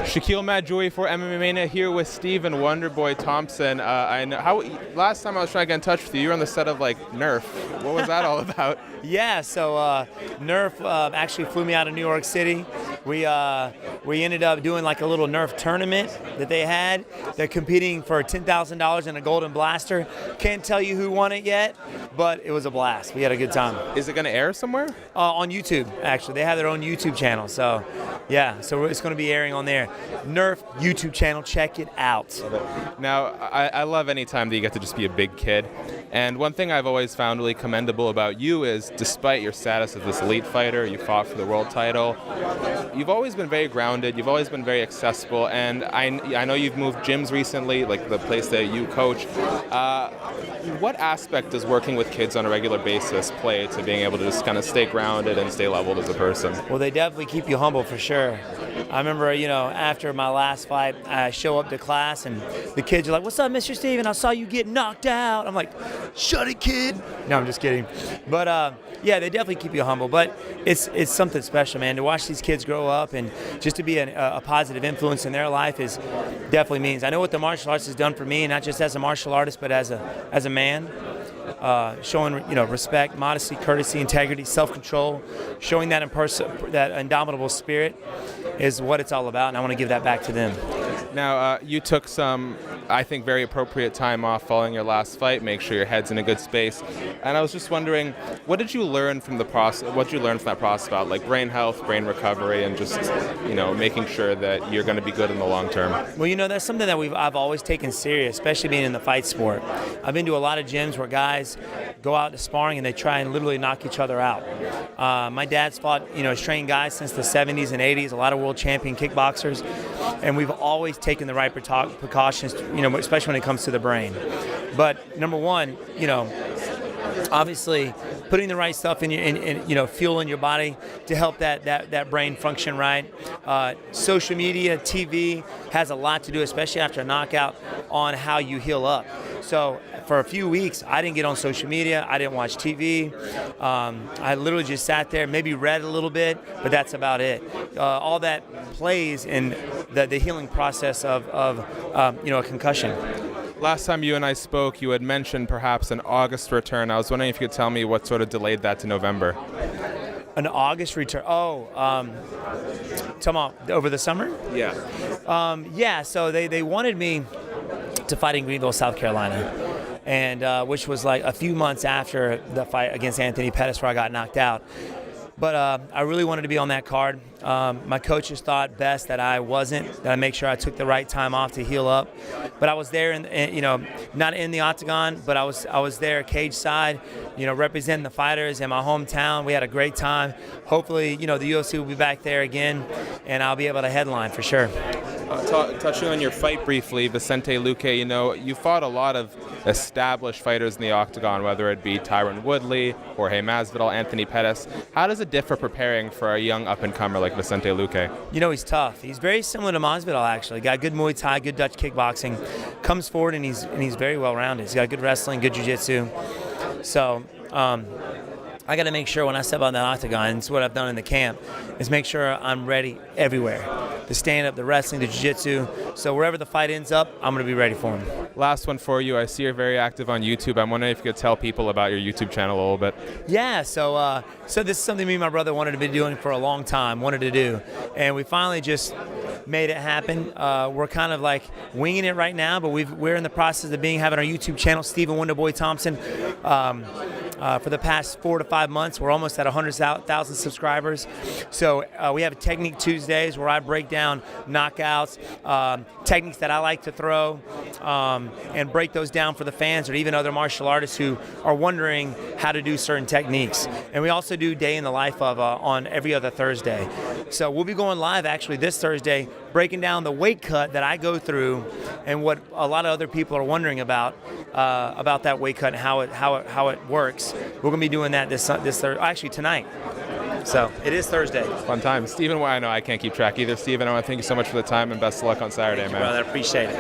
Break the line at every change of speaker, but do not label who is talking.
Shaquille Madjoui for MMA Mania here with Stephen Wonderboy Thompson. I know last time I was trying to get in touch with you, you were on the set of like Nerf. What was that all about?
Yeah, so Nerf actually flew me out of New York City. We ended up doing like a little Nerf tournament that they had. They're competing for $10,000 in a golden blaster. Can't tell you who won it yet, but it was a blast. We had a good time.
Is it going to air somewhere?
On YouTube, actually. They have their own YouTube channel. So, yeah, so it's going to be airing on there. Nerf YouTube channel, check it out.
Now, I love any time that you get to just be a big kid. And one thing I've always found really commendable about you is, despite your status as this elite fighter, you fought for the world title, you've always been very grounded, you've always been very accessible, and I know you've moved gyms recently, like the place that you coach. What aspect does working with kids on a regular basis play to being able to just kind of stay grounded and stay leveled as a person?
Well, they definitely keep you humble for sure. I remember, after my last fight, I show up to class and the kids are like, "What's up, Mr. Steven? I saw you get knocked out." I'm like, "Shut it, kid." No, I'm just kidding. But yeah, they definitely keep you humble. But it's something special, man. To watch these kids grow up and just to be a positive influence in their life is definitely means. I know what the martial arts has done for me, not just as a martial artist, but as a man. Showing respect, modesty, courtesy, integrity, self-control, showing that that indomitable spirit is what it's all about, and I want to give that back to them.
Now, you took some, I think, very appropriate time off following your last fight. Make sure your head's in a good space. And I was just wondering, what did you learn from the process? What did you learn from that process about, like brain health, brain recovery, and just making sure that you're going to be good in the long term?
Well, that's something that I've always taken serious, especially being in the fight sport. I've been to a lot of gyms where guys go out to sparring and they try and literally knock each other out. My dad's fought, has trained guys since the 70s and 80s, a lot of world champion kickboxers, and we've always taken the right precautions, especially when it comes to the brain. But number one, obviously putting the right stuff in fuel in your body to help that brain function right. Social media, TV has a lot to do, especially after a knockout, on how you heal up. So for a few weeks, I didn't get on social media. I didn't watch TV. I literally just sat there, maybe read a little bit, but that's about it. All that plays in the healing process of a concussion.
Last time you and I spoke, you had mentioned perhaps an August return. I was wondering if you could tell me what sort of delayed that to November.
An August return? Over the summer?
Yeah.
Yeah, so they wanted me to fight in Greenville, South Carolina, and which was like a few months after the fight against Anthony Pettis where I got knocked out. But I really wanted to be on that card. My coaches thought best that I wasn't, that I make sure I took the right time off to heal up. But I was there, not in the octagon, but I was there cage side, representing the fighters in my hometown. We had a great time. Hopefully, the UFC will be back there again, and I'll be able to headline for sure.
Touching on your fight briefly, Vicente Luque, you fought a lot of established fighters in the octagon, whether it be Tyron Woodley, Jorge Masvidal, Anthony Pettis. How does it differ preparing for a young up-and-comer like Vicente Luque?
He's tough. He's very similar to Masvidal, actually. Got good Muay Thai, good Dutch kickboxing. Comes forward and he's very well-rounded. He's got good wrestling, good jiu-jitsu. So I got to make sure when I step on that octagon, and it's what I've done in the camp, is make sure I'm ready everywhere. The stand-up, the wrestling, the jiu-jitsu. So wherever the fight ends up, I'm going to be ready for him.
Last one for you. I see you're very active on YouTube. I'm wondering if you could tell people about your YouTube channel a little bit.
Yeah, so this is something me and my brother wanted to be doing for a long time, wanted to do. And we finally just made it happen. We're kind of like winging it right now, but we're in the process of having our YouTube channel, Stephen Wonderboy Thompson. For the past 4 to 5 months, we're almost at 100,000 subscribers. So we have Technique Tuesdays where I break down knockouts, techniques that I like to throw, and break those down for the fans or even other martial artists who are wondering how to do certain techniques. And we also do Day in the Life of on every other Thursday. So we'll be going live actually this Thursday, breaking down the weight cut that I go through and what a lot of other people are wondering about that weight cut and how it works. We're going to be doing that this Thursday, actually tonight. So it is Thursday.
Fun time. Stephen, I know I can't keep track either. Stephen, I want to thank you so much for the time and best of luck on Saturday, man.
Brother, I appreciate it.